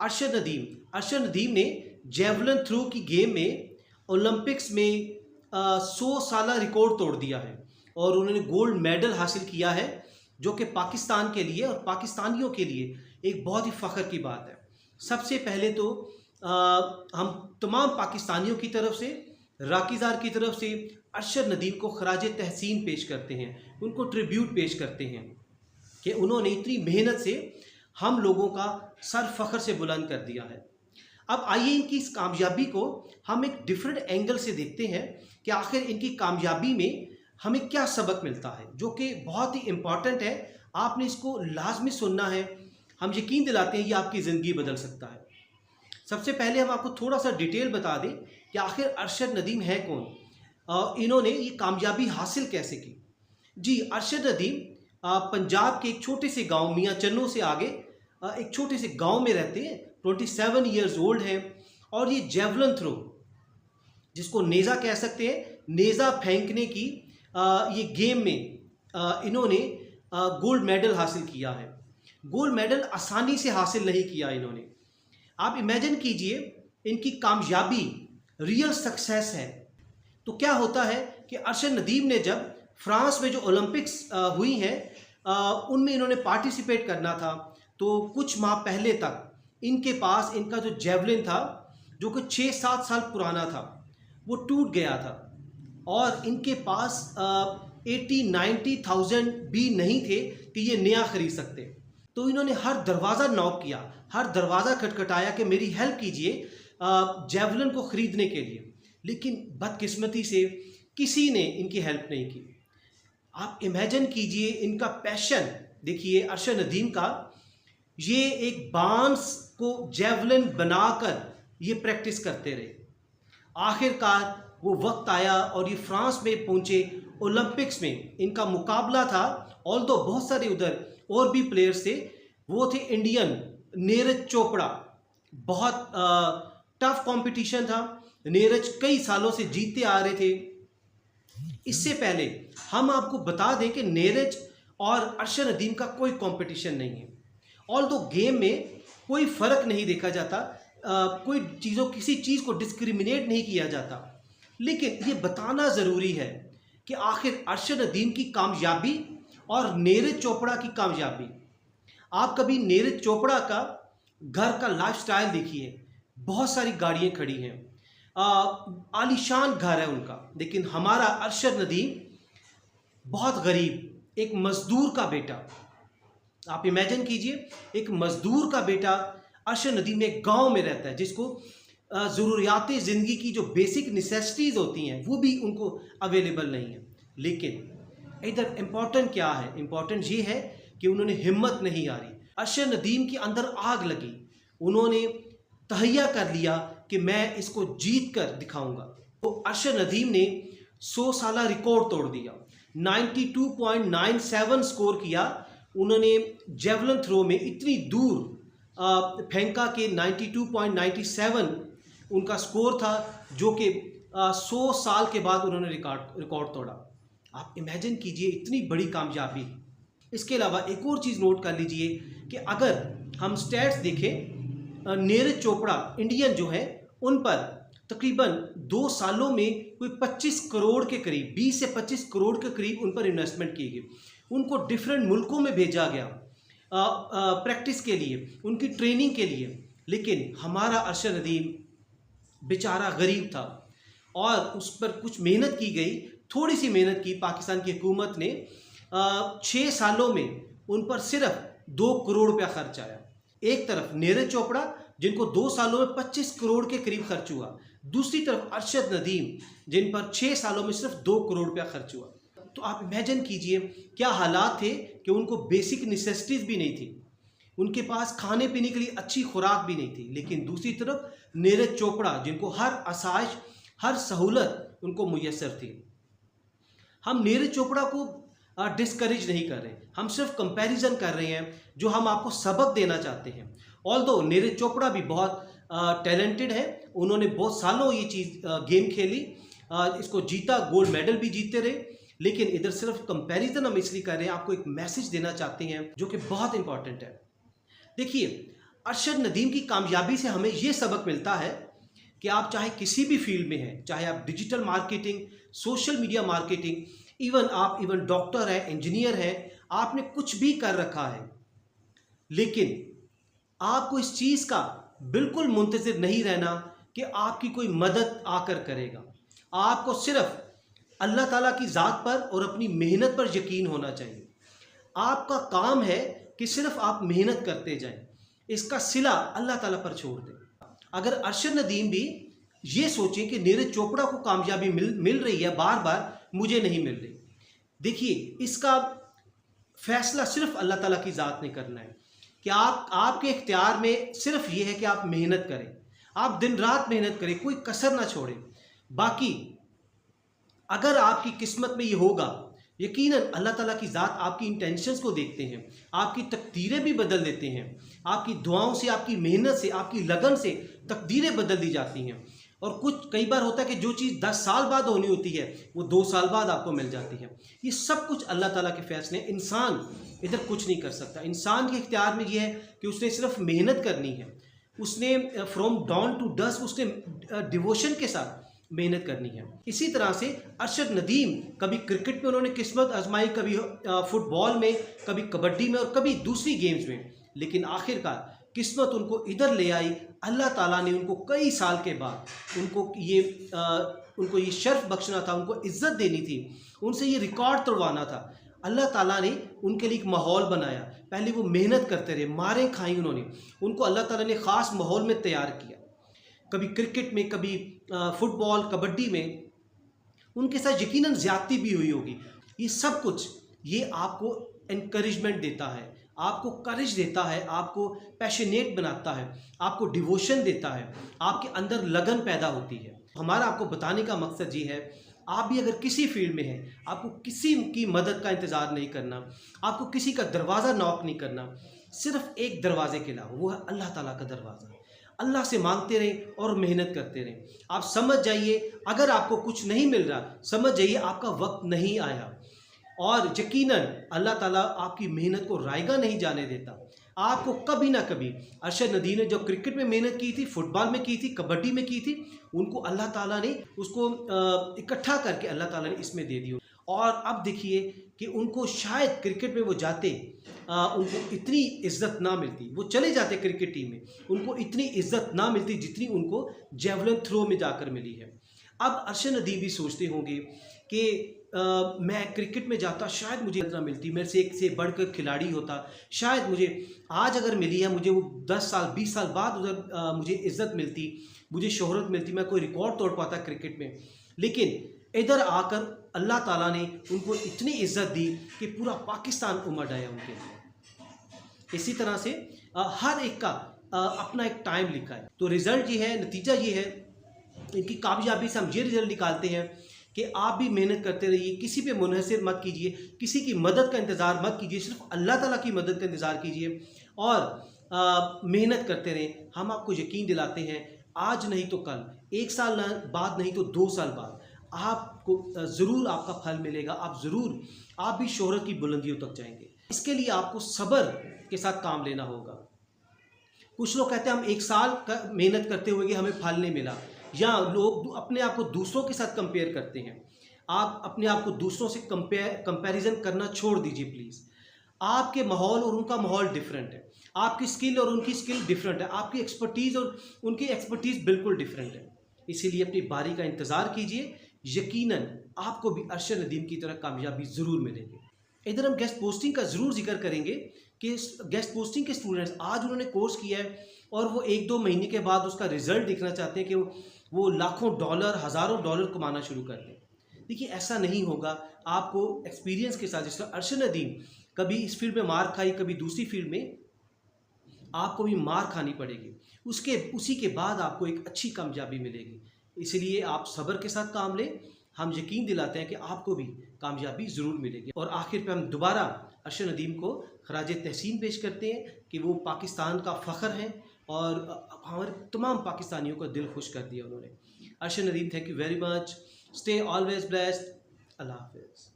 अरशद नदीम ने javelin throw की game में ओलंपिक्स में 100 साल रिकॉर्ड तोड़ दिया है और उन्होंने गोल्ड मेडल हासिल किया है, जो कि पाकिस्तान के लिए और पाकिस्तानियों के लिए एक बहुत ही फ़ख्र की बात है। सबसे पहले तो हम तमाम पाकिस्तानियों की तरफ से, राकीज़ार की तरफ से अरशद नदीम को खराज तहसीन पेश करते हैं, उनको ट्रिब्यूट पेश करते हैं कि उन्होंने इतनी मेहनत से हम लोगों का सर फ़ख्र से बुलंद कर दिया है। अब आइए इनकी इस कामयाबी को हम एक डिफरेंट एंगल से देखते हैं कि आखिर इनकी कामयाबी में हमें क्या सबक मिलता है, जो कि बहुत ही इम्पॉर्टेंट है। आपने इसको लाजमी सुनना है। हम यकीन दिलाते हैं ये आपकी ज़िंदगी बदल सकता है। सबसे पहले हम आपको थोड़ा सा डिटेल बता दें कि आखिर अरशद नदीम है कौन, इन्होंने ये कामयाबी हासिल कैसे की। जी, अरशद नदीम पंजाब के एक छोटे से गांव मियाँ चन्नू से आगे एक छोटे से गांव में रहते हैं। 27 ईयर्स ओल्ड हैं और ये जेवलिन थ्रो, जिसको नेज़ा कह सकते हैं, नेज़ा फेंकने की ये गेम में इन्होंने गोल्ड मेडल हासिल किया है। गोल्ड मेडल आसानी से हासिल नहीं किया इन्होंने। आप इमेजिन कीजिए, इनकी कामयाबी रियल सक्सेस है। तो क्या होता है कि अरशद नदीम ने जब फ्रांस में जो ओलंपिक्स हुई हैं उनमें इन्होंने पार्टिसिपेट करना था, तो कुछ माह पहले तक इनके पास इनका जो जेवलिन था, जो कि 6-7 साल पुराना था, वो टूट गया था और इनके पास 80-90,000 भी नहीं थे कि ये नया खरीद सकते। तो इन्होंने हर दरवाज़ा नॉक किया, हर दरवाज़ा खटखटाया कि मेरी हेल्प कीजिए जेवलिन को ख़रीदने के लिए, लेकिन बदकिस्मती से किसी ने इनकी हेल्प नहीं की। आप इमेजिन कीजिए इनका पैशन देखिए अरशद नदीम का, ये एक बांस को जेवलिन बनाकर ये प्रैक्टिस करते रहे। आखिरकार वो वक्त आया और ये फ्रांस में पहुंचे। ओलंपिक्स में इनका मुकाबला था, ऑल्दो बहुत सारे उधर और भी प्लेयर्स थे। वो थे इंडियन नीरज चोपड़ा। बहुत टफ कंपटीशन था। नीरज कई सालों से जीतते आ रहे थे। इससे पहले हम आपको बता दें कि नीरज और अरशद नदीम का कोई कंपटीशन नहीं है। ऑल्दो गेम में कोई फ़र्क नहीं देखा जाता, कोई किसी चीज़ को डिस्क्रिमिनेट नहीं किया जाता, लेकिन ये बताना ज़रूरी है कि आखिर अरशद नदीम की कामयाबी और नीरज चोपड़ा की कामयाबी। आप कभी नीरज चोपड़ा का घर का लाइफस्टाइल देखिए, बहुत सारी गाड़ियाँ खड़ी हैं, आलीशान घर है उनका। लेकिन हमारा अरशद नदीम बहुत गरीब, एक मज़दूर का बेटा। आप इमेजिन कीजिए, एक मज़दूर का बेटा अरशद नदीम एक गांव में रहता है, जिसको ज़रूरियात ज़िंदगी की जो बेसिक नेसेसिटीज़ होती हैं वो भी उनको अवेलेबल नहीं है। लेकिन इधर इम्पॉर्टेंट क्या है? इम्पॉर्टेंट ये है कि उन्होंने हिम्मत नहीं हारी। अरशद नदीम के अंदर आग लगी, उन्होंने तहैया कर लिया कि मैं इसको जीत कर दिखाऊंगा। तो अरशद नदीम ने 100 साल रिकॉर्ड तोड़ दिया, 92.97 स्कोर किया उन्होंने। जेवलिन थ्रो में इतनी दूर फेंका कि 92.97 उनका स्कोर था, जो कि 100 साल के बाद उन्होंने रिकॉर्ड तोड़ा। आप इमेजिन कीजिए इतनी बड़ी कामयाबी। इसके अलावा एक और चीज़ नोट कर लीजिए कि अगर हम स्टैट्स देखें, नीरज चोपड़ा इंडियन जो है, उन पर तकरीबन 2 सालों में कोई 25 करोड़ के करीब, 20 से 25 करोड़ के करीब उन पर इन्वेस्टमेंट की गई। उनको डिफरेंट मुल्कों में भेजा गया प्रैक्टिस के लिए, उनकी ट्रेनिंग के लिए। लेकिन हमारा अरशद नदीम बेचारा गरीब था और उस पर कुछ मेहनत की गई, थोड़ी सी मेहनत की पाकिस्तान की हुकूमत ने। 6 सालों में उन पर सिर्फ 2 करोड़ रुपया खर्च आया। एक तरफ नीरज चोपड़ा, जिनको 2 सालों में 25 करोड़ के करीब खर्च हुआ, दूसरी तरफ अरशद नदीम, जिन पर 6 सालों में सिर्फ 2 करोड़ रुपया खर्च हुआ। तो आप इमेजिन कीजिए क्या हालात थे कि उनको बेसिक नेसेसिटीज़ भी नहीं थी, उनके पास खाने पीने के लिए अच्छी खुराक भी नहीं थी। लेकिन दूसरी तरफ नीरज चोपड़ा, जिनको हर आसाइश, हर सहूलत उनको मुयस्सर थी। हम नीरज चोपड़ा को डिस्करेज नहीं कर रहे, हम सिर्फ कंपैरिजन कर रहे हैं, जो हम आपको सबक देना चाहते हैं। ऑल्दो नीरज चोपड़ा भी बहुत टैलेंटेड है, उन्होंने बहुत सालों ये चीज़ गेम खेली, इसको जीता, गोल्ड मेडल भी जीतते रहे। लेकिन इधर सिर्फ कंपैरिजन हम इसलिए कर रहे हैं, आपको एक मैसेज देना चाहते हैं जो कि बहुत इंपॉर्टेंट है। देखिए, अरशद नदीम की कामयाबी से हमें ये सबक मिलता है कि आप चाहे किसी भी फील्ड में हैं, चाहे आप digital marketing, social media marketing, even doctor है, इंजीनियर है, आपने कुछ भी कर रखा है, लेकिन आपको इस चीज़ का बिल्कुल मुंतज़िर नहीं रहना कि आपकी कोई मदद आकर करेगा। आपको सिर्फ अल्लाह ताला की ज़ात पर और अपनी मेहनत पर यकीन होना चाहिए। आपका काम है कि सिर्फ आप मेहनत करते जाएं, इसका सिला अल्लाह ताला पर छोड़ दें। अगर अरशद नदीम भी ये सोचें कि नीरज चोपड़ा को कामयाबी मिल रही है, बार बार मुझे नहीं मिल रही, देखिए इसका फैसला सिर्फ अल्लाह ताला की ज़ात ने करना है कि आपके इख्तियार में सिर्फ ये है कि आप मेहनत करें, आप दिन रात मेहनत करें, कोई कसर ना छोड़ें। बाकी अगर आपकी किस्मत में ये होगा, यकीनन अल्लाह ताला की ज़ात आपकी इंटेंशंस को देखते हैं, आपकी तकदीरें भी बदल देते हैं। आपकी दुआओं से, आपकी मेहनत से, आपकी लगन से तकदीरें बदल दी जाती हैं। और कुछ कई बार होता है कि जो चीज़ 10 साल बाद होनी होती है वो 2 साल बाद आपको मिल जाती है। ये सब कुछ अल्लाह ताला के फैसले, इंसान इधर कुछ नहीं कर सकता। इंसान के इख्तियार में ये है कि उसने सिर्फ मेहनत करनी है, उसने फ्रॉम डॉन टू डस्क उसने डिवोशन के साथ मेहनत करनी है। इसी तरह से अरशद नदीम कभी क्रिकेट में उन्होंने किस्मत आजमाई, कभी फुटबॉल में, कभी कबड्डी में और कभी दूसरी गेम्स में, लेकिन आखिरकार किस्मत उनको इधर ले आई। अल्लाह ताला ने उनको कई साल के बाद उनको ये शर्फ बख्शना था, उनको इज्जत देनी थी, उनसे ये रिकॉर्ड तोड़वाना था। अल्लाह ताला ने उनके लिए एक माहौल बनाया। पहले वो मेहनत करते रहे, मारें खाई उन्होंने, उनको अल्लाह ताला ने ख़ास माहौल में तैयार किया। कभी क्रिकेट में, कभी फुटबॉल, कबड्डी में उनके साथ यकीनन ज़्यादती भी हुई होगी। ये सब कुछ ये आपको एनकरेजमेंट देता है, आपको करेज देता है, आपको पैशनेट बनाता है, आपको डिवोशन देता है, आपके अंदर लगन पैदा होती है। हमारा आपको बताने का मकसद ये है, आप भी अगर किसी फील्ड में हैं, आपको किसी की मदद का इंतज़ार नहीं करना, आपको किसी का दरवाज़ा नॉक नहीं करना, सिर्फ एक दरवाजे के अलावा, वो है अल्लाह ताला का दरवाज़ा। अल्लाह से मांगते रहें और मेहनत करते रहें। आप समझ जाइए, अगर आपको कुछ नहीं मिल रहा, समझ जाइए आपका वक्त नहीं आया। और यकीनन अल्लाह ताला आपकी मेहनत को रायगा नहीं जाने देता। आपको कभी ना कभी, अरशद नदीम ने जो क्रिकेट में मेहनत की थी, फुटबॉल में की थी, कबड्डी में की थी, उनको अल्लाह ताला ने उसको इकट्ठा करके अल्लाह ताला ने इसमें दे दी। और अब देखिए कि उनको शायद क्रिकेट में वो जाते, उनको इतनी इज्जत ना मिलती, वो चले जाते क्रिकेट टीम में, उनको इतनी इज्जत ना मिलती जितनी उनको जेवलिन थ्रो में जाकर मिली है। अब अरशद नदीम भी सोचते होंगे कि मैं क्रिकेट में जाता, शायद मुझे इतना मिलती, मेरे से एक से बढ़कर खिलाड़ी होता, शायद मुझे आज अगर मिली है, मुझे वो 10 साल 20 साल बाद उधर मुझे इज्जत मिलती, मुझे शोहरत मिलती, मैं कोई रिकॉर्ड तोड़ पाता क्रिकेट में। लेकिन इधर आकर अल्लाह ताला ने उनको इतनी इज्जत दी कि पूरा पाकिस्तान उमड़ आया उनके लिए। इसी तरह से हर एक का अपना एक टाइम लिखा है। तो रिज़ल्ट ये है, नतीजा ये है, इनकी कामयाबी से हम ये रिज़ल्ट निकालते हैं कि आप भी मेहनत करते रहिए, किसी पे मुनहसर मत कीजिए, किसी की मदद का इंतज़ार मत कीजिए, सिर्फ अल्लाह ताला की मदद का इंतज़ार कीजिए और मेहनत करते रहें। हम आपको यकीन दिलाते हैं, आज नहीं तो कल, 1 साल बाद नहीं तो 2 साल बाद आपको ज़रूर आपका फल मिलेगा। आप भी शोहरत की बुलंदियों तक जाएंगे। इसके लिए आपको सब्र के साथ काम लेना होगा। कुछ लोग कहते हैं हम 1 साल का मेहनत करते हुए कि हमें फल नहीं मिला, या लोग अपने आप को दूसरों के साथ कंपेयर करते हैं। आप अपने आप को दूसरों से कंपैरिजन करना छोड़ दीजिए प्लीज़। आपके माहौल और उनका माहौल डिफरेंट है, आपकी स्किल और उनकी स्किल डिफरेंट है, आपकी एक्सपर्टीज़ और उनकी एक्सपर्टीज़ बिल्कुल डिफरेंट है। इसीलिए अपनी बारी का इंतज़ार कीजिए, यकीनन आपको भी अरशद नदीम की तरह कामयाबी ज़रूर मिलेगी। इधर हम गेस्ट पोस्टिंग का ज़रूर जिक्र करेंगे कि गेस्ट पोस्टिंग के स्टूडेंट्स आज उन्होंने कोर्स किया है और वो 1-2 महीने के बाद उसका रिज़ल्ट देखना चाहते हैं कि वो लाखों डॉलर, हज़ारों डॉलर कमाना शुरू कर दें। देखिए ऐसा नहीं होगा। आपको एक्सपीरियंस के साथ, जिस तरह अरशद नदीम कभी इस फील्ड में मार खाई, कभी दूसरी फील्ड में, आपको भी मार खानी पड़ेगी, उसी के बाद आपको एक अच्छी कामयाबी मिलेगी। इसलिए आप सब्र के साथ काम लें। हम यकीन दिलाते हैं कि आपको भी कामयाबी ज़रूर मिलेगी। और आखिर पे हम दोबारा अरशद नदीम को खराज तहसीन पेश करते हैं कि वो पाकिस्तान का फ़ख्र हैं और हमारे तमाम पाकिस्तानियों का दिल खुश कर दिया उन्होंने। Arshad Nadeem, thank you very much. Stay always blessed. अल्लाह हाफ़िज़।